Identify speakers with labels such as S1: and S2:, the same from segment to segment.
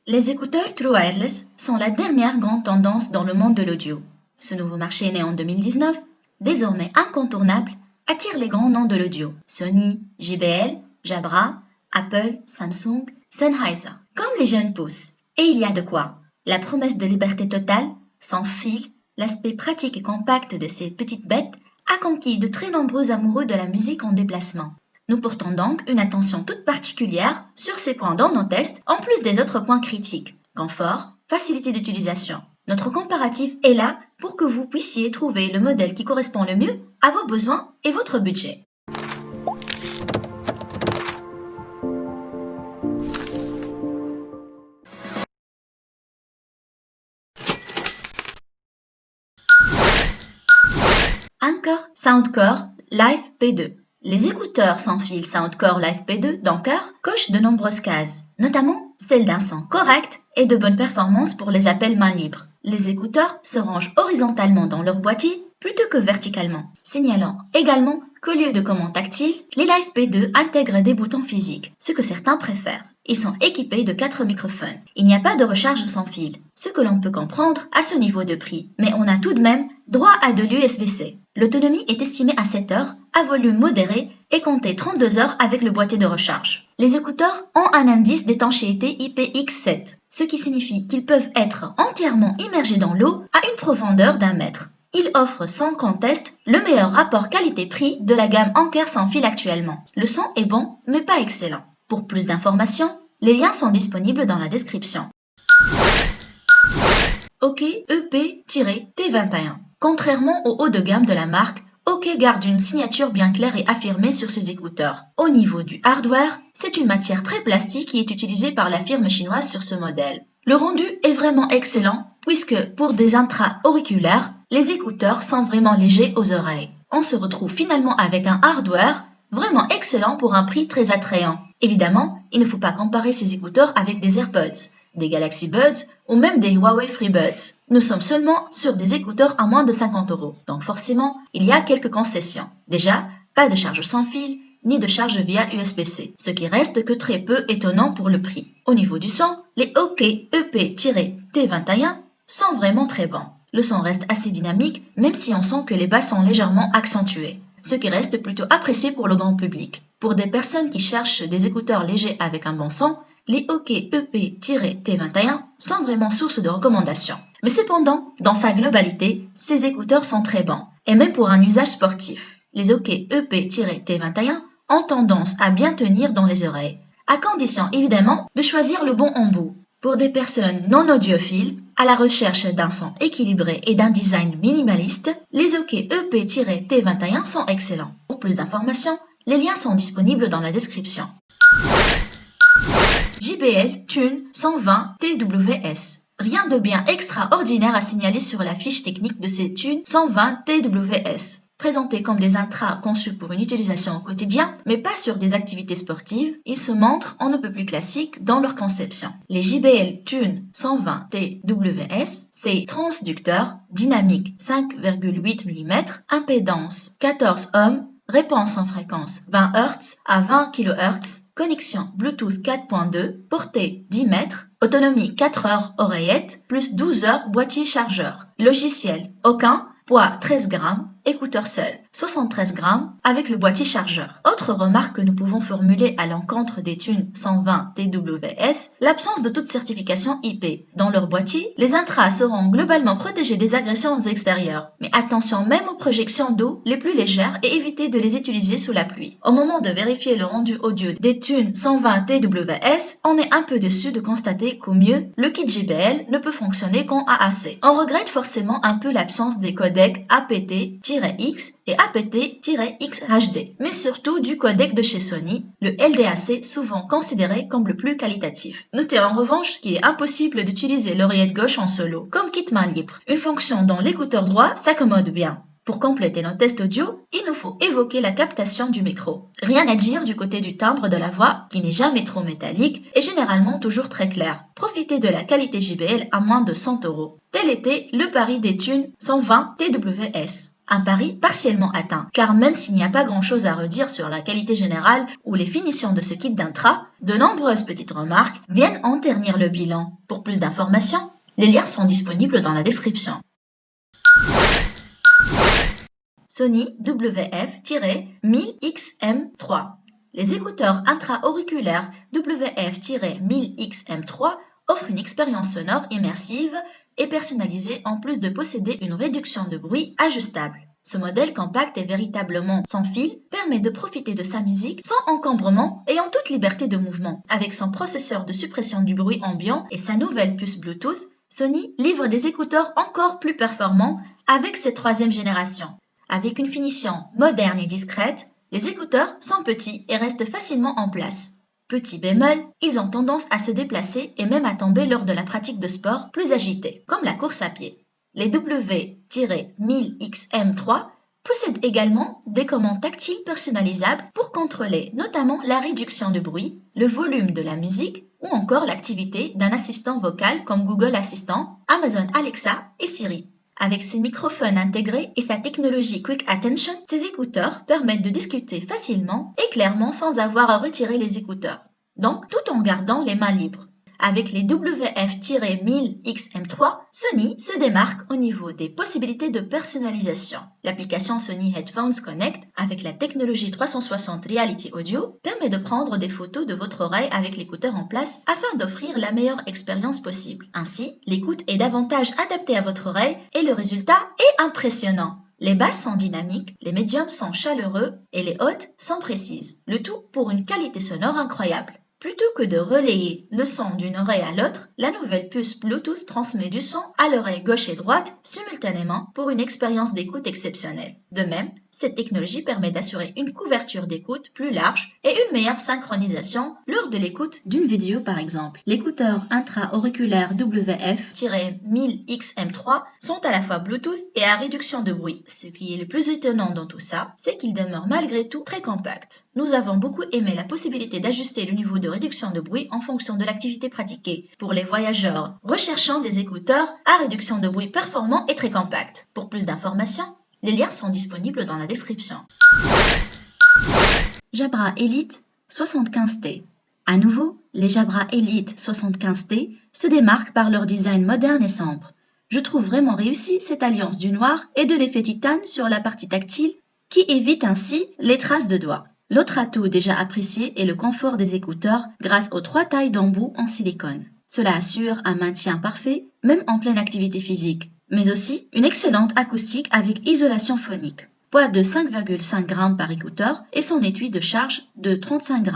S1: Les écouteurs True Wireless sont la dernière grande tendance dans le monde de l'audio. Ce nouveau marché né en 2019, désormais incontournable, attire les grands noms de l'audio. Sony, JBL, Jabra, Apple, Samsung, Sennheiser. Comme les jeunes poussent. Et il y a de quoi. La promesse de liberté totale, sans fil, l'aspect pratique et compact de ces petites bêtes a conquis de très nombreux amoureux de la musique en déplacement. Nous portons donc une attention toute particulière sur ces points dans nos tests, en plus des autres points critiques. Confort, facilité d'utilisation. Notre comparatif est là pour que vous puissiez trouver le modèle qui correspond le mieux à vos besoins et votre budget. Anker Soundcore Live P2. Les écouteurs sans fil Soundcore Live P2 d'Anker cochent de nombreuses cases, notamment celle d'un son correct et de bonnes performances pour les appels main libre. Les écouteurs se rangent horizontalement dans leur boîtier plutôt que verticalement, signalant également qu'au lieu de commandes tactiles, les Live P2 intègrent des boutons physiques, ce que certains préfèrent. Ils sont équipés de 4 microphones. Il n'y a pas de recharge sans fil, ce que l'on peut comprendre à ce niveau de prix, mais on a tout de même droit à de l'USB-C. L'autonomie est estimée à 7 heures, à volume modéré et comptez 32 heures avec le boîtier de recharge. Les écouteurs ont un indice d'étanchéité IPX7, ce qui signifie qu'ils peuvent être entièrement immergés dans l'eau à une profondeur d'1 mètre. Ils offrent sans conteste le meilleur rapport qualité-prix de la gamme Anker sans fil actuellement. Le son est bon, mais pas excellent. Pour plus d'informations, les liens sont disponibles dans la description. OK EP-T21. Contrairement au haut de gamme de la marque, OK garde une signature bien claire et affirmée sur ses écouteurs. Au niveau du hardware, c'est une matière très plastique qui est utilisée par la firme chinoise sur ce modèle. Le rendu est vraiment excellent puisque pour des intra-auriculaires, les écouteurs sont vraiment légers aux oreilles. On se retrouve finalement avec un hardware vraiment excellent pour un prix très attrayant. Évidemment, il ne faut pas comparer ces écouteurs avec des AirPods, des Galaxy Buds ou même des Huawei FreeBuds. Nous sommes seulement sur des écouteurs à moins de 50 €. Donc forcément, il y a quelques concessions. Déjà, pas de charge sans fil, ni de charge via USB-C, ce qui reste que très peu étonnant pour le prix. Au niveau du son, les OK EP-T21 sont vraiment très bons. Le son reste assez dynamique, même si on sent que les basses sont légèrement accentuées, ce qui reste plutôt apprécié pour le grand public. Pour des personnes qui cherchent des écouteurs légers avec un bon son, les OK EP-T21 sont vraiment source de recommandations. Mais cependant, dans sa globalité, ces écouteurs sont très bons, et même pour un usage sportif. Les OK EP-T21 ont tendance à bien tenir dans les oreilles, à condition évidemment de choisir le bon embout. Pour des personnes non audiophiles, à la recherche d'un son équilibré et d'un design minimaliste, les OK EP-T21 sont excellents. Pour plus d'informations, les liens sont disponibles dans la description. JBL Tune 120 TWS. Rien de bien extraordinaire à signaler sur la fiche technique de ces Tune 120 TWS. Présentés comme des intras conçus pour une utilisation au quotidien, mais pas sur des activités sportives, ils se montrent on ne peut plus classiques dans leur conception. Les JBL Tune 120 TWS, c'est transducteur, dynamique 5,8 mm, impédance 14 ohms, réponse en fréquence 20 Hz à 20 kHz, connexion Bluetooth 4.2, portée 10 mètres, autonomie 4 heures oreillette, plus 12 heures boîtier chargeur. Logiciel aucun, poids 13 grammes, écouteur seul, 73 grammes avec le boîtier chargeur. Autre remarque que nous pouvons formuler à l'encontre des Tune 120 TWS, l'absence de toute certification IP. Dans leur boîtier, les intras seront globalement protégés des agressions extérieures. Mais attention même aux projections d'eau les plus légères et évitez de les utiliser sous la pluie. Au moment de vérifier le rendu audio des Tune 120 TWS, on est un peu déçu de constater qu'au mieux, le kit JBL ne peut fonctionner qu'en AAC. On regrette forcément un peu l'absence des codecs APT-X et APT-XHD, mais surtout du codec de chez Sony, le LDAC souvent considéré comme le plus qualitatif. Notez en revanche qu'il est impossible d'utiliser l'oreillette gauche en solo, comme kit main libre, une fonction dont l'écouteur droit s'accommode bien. Pour compléter nos tests audio, il nous faut évoquer la captation du micro. Rien à dire du côté du timbre de la voix, qui n'est jamais trop métallique et généralement toujours très clair. Profitez de la qualité JBL à moins de 100 €. Tel était le pari des Tune 120 TWS. Un pari partiellement atteint, car même s'il n'y a pas grand-chose à redire sur la qualité générale ou les finitions de ce kit d'intra, de nombreuses petites remarques viennent en ternir le bilan. Pour plus d'informations, les liens sont disponibles dans la description. Sony WF-1000XM3. Les écouteurs intra-auriculaires WF-1000XM3 offrent une expérience sonore immersive et personnalisée en plus de posséder une réduction de bruit ajustable. Ce modèle compact et véritablement sans fil permet de profiter de sa musique sans encombrement et en toute liberté de mouvement. Avec son processeur de suppression du bruit ambiant et sa nouvelle puce Bluetooth, Sony livre des écouteurs encore plus performants avec cette troisième génération. Avec une finition moderne et discrète, les écouteurs sont petits et restent facilement en place. Petit bémol, ils ont tendance à se déplacer et même à tomber lors de la pratique de sport plus agitée, comme la course à pied. Les W-1000XM3 possèdent également des commandes tactiles personnalisables pour contrôler notamment la réduction de bruit, le volume de la musique ou encore l'activité d'un assistant vocal comme Google Assistant, Amazon Alexa et Siri. Avec ses microphones intégrés et sa technologie Quick Attention, ces écouteurs permettent de discuter facilement et clairement sans avoir à retirer les écouteurs, donc tout en gardant les mains libres. Avec les WF-1000XM3, Sony se démarque au niveau des possibilités de personnalisation. L'application Sony Headphones Connect, avec la technologie 360 Reality Audio, permet de prendre des photos de votre oreille avec l'écouteur en place afin d'offrir la meilleure expérience possible. Ainsi, l'écoute est davantage adaptée à votre oreille et le résultat est impressionnant. Les basses sont dynamiques, les médiums sont chaleureux et les hautes sont précises. Le tout pour une qualité sonore incroyable. Plutôt que de relayer le son d'une oreille à l'autre, la nouvelle puce Bluetooth transmet du son à l'oreille gauche et droite simultanément pour une expérience d'écoute exceptionnelle. De même, cette technologie permet d'assurer une couverture d'écoute plus large et une meilleure synchronisation lors de l'écoute d'une vidéo par exemple. L'écouteur intra-auriculaire WF-1000XM3 sont à la fois Bluetooth et à réduction de bruit. Ce qui est le plus étonnant dans tout ça, c'est qu'il demeure malgré tout très compact. Nous avons beaucoup aimé la possibilité d'ajuster le niveau de réduction de bruit en fonction de l'activité pratiquée pour les voyageurs recherchant des écouteurs à réduction de bruit performants et très compacts. Pour plus d'informations, les liens sont disponibles dans la description. Jabra Elite 75T. À nouveau, les Jabra Elite 75T se démarquent par leur design moderne et sombre. Je trouve vraiment réussi cette alliance du noir et de l'effet titane sur la partie tactile qui évite ainsi les traces de doigts. L'autre atout déjà apprécié est le confort des écouteurs grâce aux 3 tailles d'embout en silicone. Cela assure un maintien parfait, même en pleine activité physique, mais aussi une excellente acoustique avec isolation phonique. Poids de 5,5 g par écouteur et son étui de charge de 35 g.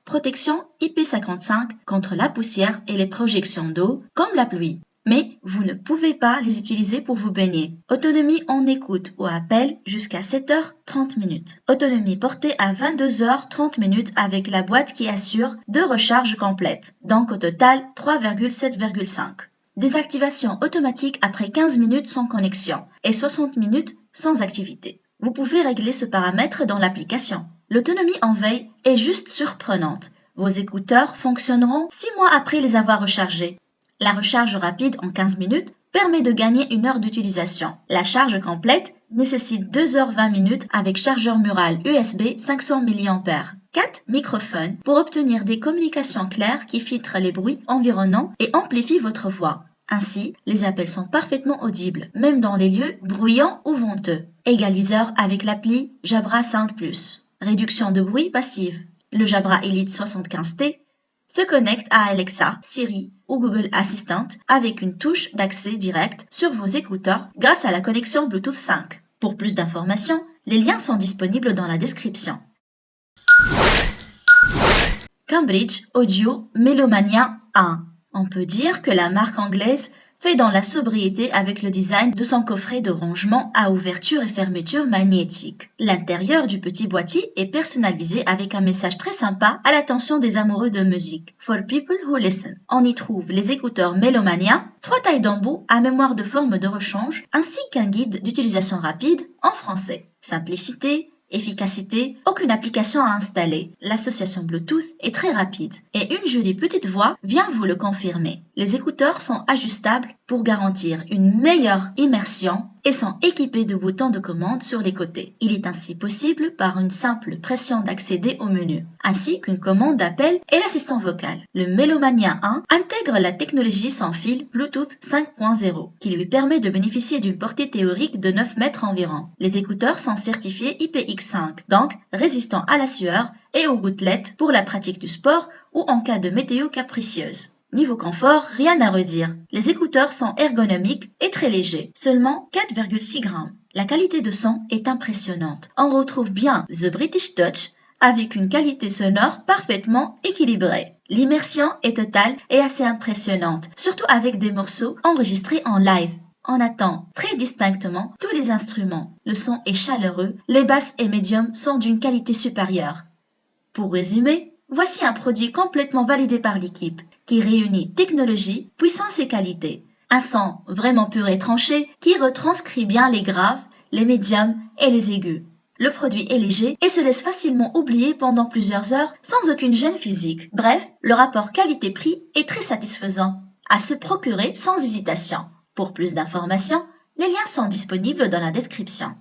S1: Protection IP55 contre la poussière et les projections d'eau, comme la pluie. Mais vous ne pouvez pas les utiliser pour vous baigner. Autonomie en écoute ou appel jusqu'à 7h30 minutes. Autonomie portée à 22h30 minutes avec la boîte qui assure 2 recharges complètes, donc au total 3,7,5. Désactivation automatique après 15 minutes sans connexion et 60 minutes sans activité. Vous pouvez régler ce paramètre dans l'application. L'autonomie en veille est juste surprenante. Vos écouteurs fonctionneront 6 mois après les avoir rechargés. La recharge rapide en 15 minutes permet de gagner 1 heure d'utilisation. La charge complète nécessite 2h20 minutes avec chargeur mural USB 500 mAh. 4 microphones pour obtenir des communications claires qui filtrent les bruits environnants et amplifient votre voix. Ainsi, les appels sont parfaitement audibles, même dans les lieux bruyants ou venteux. Égaliseur avec l'appli Jabra Sound Plus. Réduction de bruit passive. Le Jabra Elite 75T se connecte à Alexa, Siri ou Google Assistant avec une touche d'accès direct sur vos écouteurs grâce à la connexion Bluetooth 5. Pour plus d'informations, les liens sont disponibles dans la description. Cambridge Audio Melomania 1. On peut dire que la marque anglaise fait dans la sobriété avec le design de son coffret de rangement à ouverture et fermeture magnétique. L'intérieur du petit boîtier est personnalisé avec un message très sympa à l'attention des amoureux de musique. For people who listen. On y trouve les écouteurs Melomania, 3 tailles d'embout à mémoire de forme de rechange, ainsi qu'un guide d'utilisation rapide en français. Simplicité, efficacité, aucune application à installer. L'association Bluetooth est très rapide et une jolie petite voix vient vous le confirmer. Les écouteurs sont ajustables pour garantir une meilleure immersion et sont équipés de boutons de commande sur les côtés. Il est ainsi possible par une simple pression d'accéder au menu, ainsi qu'une commande d'appel et l'assistant vocal. Le Melomania 1 intègre la technologie sans fil Bluetooth 5.0 qui lui permet de bénéficier d'une portée théorique de 9 mètres environ. Les écouteurs sont certifiés IPX5, donc résistants à la sueur et aux gouttelettes pour la pratique du sport ou en cas de météo capricieuse. Niveau confort, rien à redire. Les écouteurs sont ergonomiques et très légers, seulement 4,6 grammes. La qualité de son est impressionnante. On retrouve bien The British Touch avec une qualité sonore parfaitement équilibrée. L'immersion est totale et assez impressionnante, surtout avec des morceaux enregistrés en live. On attend très distinctement tous les instruments. Le son est chaleureux, les basses et médiums sont d'une qualité supérieure. Pour résumer, voici un produit complètement validé par l'équipe, qui réunit technologie, puissance et qualité. Un son vraiment pur et tranché qui retranscrit bien les graves, les médiums et les aigus. Le produit est léger et se laisse facilement oublier pendant plusieurs heures sans aucune gêne physique. Bref, le rapport qualité-prix est très satisfaisant, à se procurer sans hésitation. Pour plus d'informations, les liens sont disponibles dans la description.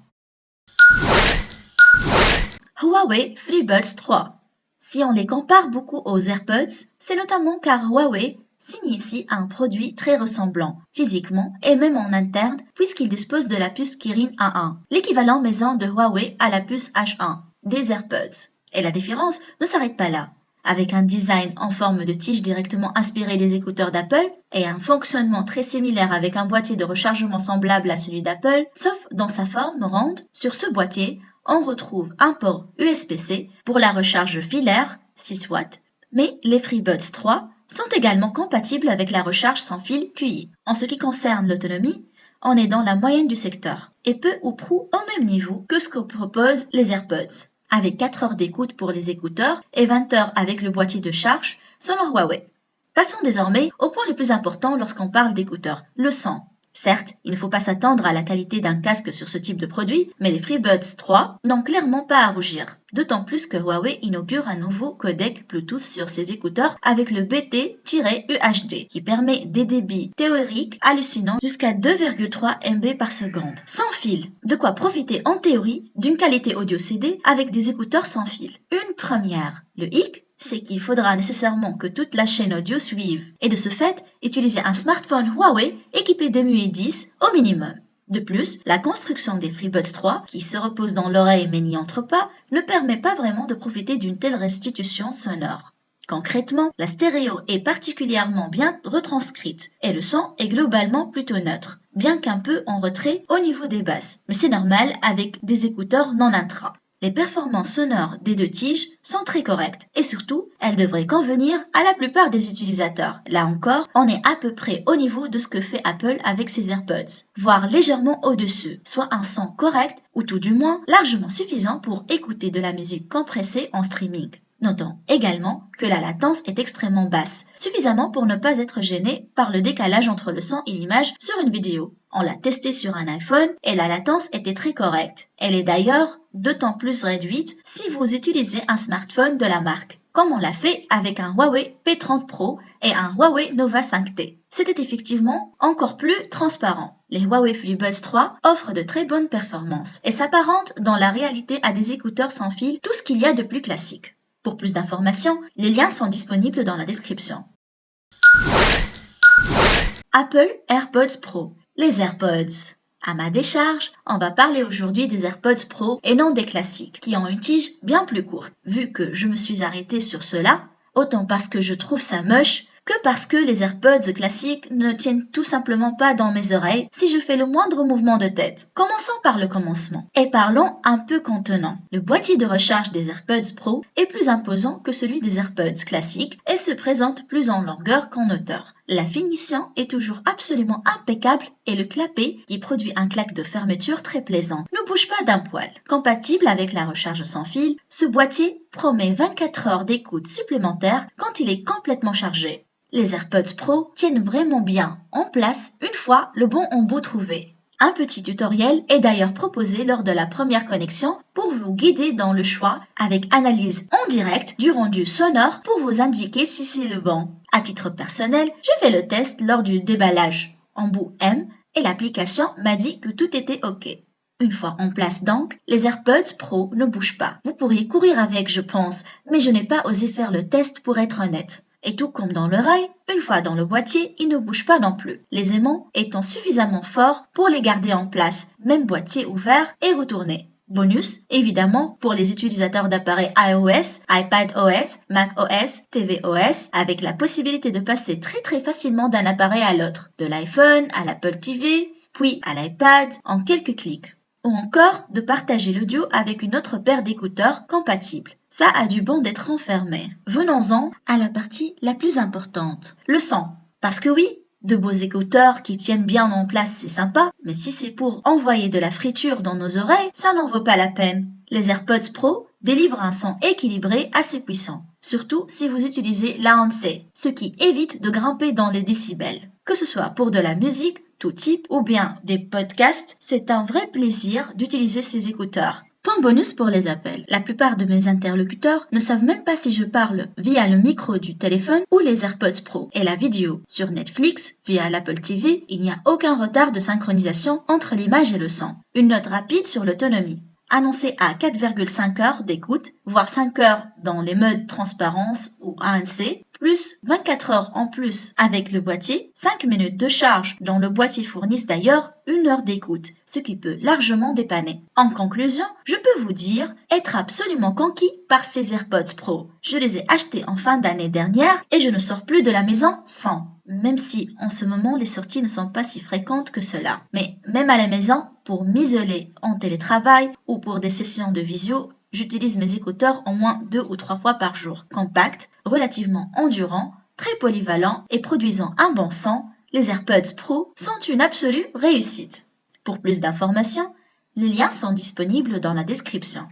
S1: Huawei FreeBuds 3. Si on les compare beaucoup aux AirPods, c'est notamment car Huawei signe ici un produit très ressemblant, physiquement et même en interne, puisqu'il dispose de la puce Kirin A1, l'équivalent maison de Huawei à la puce H1 des AirPods. Et la différence ne s'arrête pas là. Avec un design en forme de tige directement inspiré des écouteurs d'Apple et un fonctionnement très similaire avec un boîtier de rechargement semblable à celui d'Apple, sauf dans sa forme ronde, sur ce boîtier, on retrouve un port USB-C pour la recharge filaire, 6 watts, mais les FreeBuds 3 sont également compatibles avec la recharge sans fil QI. En ce qui concerne l'autonomie, on est dans la moyenne du secteur et peu ou prou au même niveau que ce que proposent les AirPods, avec 4 heures d'écoute pour les écouteurs et 20 heures avec le boîtier de charge selon Huawei. Passons désormais au point le plus important lorsqu'on parle d'écouteurs, le son. Certes, il ne faut pas s'attendre à la qualité d'un casque sur ce type de produit, mais les FreeBuds 3 n'ont clairement pas à rougir. D'autant plus que Huawei inaugure un nouveau codec Bluetooth sur ses écouteurs avec le BT-UHD, qui permet des débits théoriques hallucinants jusqu'à 2,3 MB par seconde, sans fil. De quoi profiter en théorie d'une qualité audio CD avec des écouteurs sans fil. Une première. Le hic, c'est qu'il faudra nécessairement que toute la chaîne audio suive, et de ce fait, utiliser un smartphone Huawei équipé d'EMUI 10 au minimum. De plus, la construction des FreeBuds 3, qui se repose dans l'oreille mais n'y entre pas, ne permet pas vraiment de profiter d'une telle restitution sonore. Concrètement, la stéréo est particulièrement bien retranscrite, et le son est globalement plutôt neutre, bien qu'un peu en retrait au niveau des basses, mais c'est normal avec des écouteurs non intra. Les performances sonores des deux tiges sont très correctes et surtout, elles devraient convenir à la plupart des utilisateurs. Là encore, on est à peu près au niveau de ce que fait Apple avec ses AirPods, voire légèrement au-dessus, soit un son correct ou tout du moins largement suffisant pour écouter de la musique compressée en streaming. Notons également que la latence est extrêmement basse, suffisamment pour ne pas être gêné par le décalage entre le son et l'image sur une vidéo. On l'a testé sur un iPhone et la latence était très correcte. Elle est d'ailleurs d'autant plus réduite si vous utilisez un smartphone de la marque, comme on l'a fait avec un Huawei P30 Pro et un Huawei Nova 5T. C'était effectivement encore plus transparent. Les Huawei FreeBuds 3 offrent de très bonnes performances et s'apparentent dans la réalité à des écouteurs sans fil, tout ce qu'il y a de plus classique. Pour plus d'informations, les liens sont disponibles dans la description. Apple AirPods Pro. Les AirPods. À ma décharge, on va parler aujourd'hui des AirPods Pro et non des classiques, qui ont une tige bien plus courte. Vu que je me suis arrêtée sur cela, autant parce que je trouve ça moche, que parce que les AirPods classiques ne tiennent tout simplement pas dans mes oreilles si je fais le moindre mouvement de tête. Commençons par le commencement. Et parlons un peu contenant. Le boîtier de recharge des AirPods Pro est plus imposant que celui des AirPods classiques et se présente plus en longueur qu'en hauteur. La finition est toujours absolument impeccable et le clapet, qui produit un claque de fermeture très plaisant, ne bouge pas d'un poil. Compatible avec la recharge sans fil, ce boîtier promet 24 heures d'écoute supplémentaires quand il est complètement chargé. Les AirPods Pro tiennent vraiment bien en place une fois le bon embout trouvé. Un petit tutoriel est d'ailleurs proposé lors de la première connexion pour vous guider dans le choix avec analyse en direct du rendu sonore pour vous indiquer si c'est le bon. À titre personnel, j'ai fait le test lors du déballage. en bout M et l'application m'a dit que tout était OK. Une fois en place donc, les AirPods Pro ne bougent pas. Vous pourriez courir avec, je pense, mais je n'ai pas osé faire le test pour être honnête. Et tout comme dans l'oreille, une fois dans le boîtier, ils ne bougent pas non plus, les aimants étant suffisamment forts pour les garder en place, même boîtier ouvert et retourné. Bonus, évidemment, pour les utilisateurs d'appareils iOS, iPadOS, macOS, tvOS, avec la possibilité de passer très facilement d'un appareil à l'autre, de l'iPhone à l'Apple TV, puis à l'iPad, en quelques clics. Ou encore de partager l'audio avec une autre paire d'écouteurs compatibles. Ça a du bon d'être enfermé. Venons-en à la partie la plus importante, le son. Parce que oui, de beaux écouteurs qui tiennent bien en place, c'est sympa, mais si c'est pour envoyer de la friture dans nos oreilles, ça n'en vaut pas la peine. Les AirPods Pro délivrent un son équilibré assez puissant, surtout si vous utilisez l'ANC, ce qui évite de grimper dans les décibels. Que ce soit pour de la musique, tout type, ou bien des podcasts, c'est un vrai plaisir d'utiliser ces écouteurs. Point bonus pour les appels. La plupart de mes interlocuteurs ne savent même pas si je parle via le micro du téléphone ou les AirPods Pro. Et la vidéo. Sur Netflix, via l'Apple TV, il n'y a aucun retard de synchronisation entre l'image et le son. Une note rapide sur l'autonomie. Annoncé à 4,5 heures d'écoute, voire 5 heures dans les modes transparence ou ANC, plus 24 heures en plus avec le boîtier, 5 minutes de charge dont le boîtier fournisse d'ailleurs 1 heure d'écoute, ce qui peut largement dépanner. En conclusion, je peux vous dire être absolument conquis par ces AirPods Pro. Je les ai achetés en fin d'année dernière et je ne sors plus de la maison sans. Même si en ce moment les sorties ne sont pas si fréquentes que cela. Mais même à la maison, pour m'isoler en télétravail ou pour des sessions de visio, j'utilise mes écouteurs au moins 2 ou 3 fois par jour. Compacts, relativement endurants, très polyvalents et produisant un bon son, les AirPods Pro sont une absolue réussite. Pour plus d'informations, les liens sont disponibles dans la description.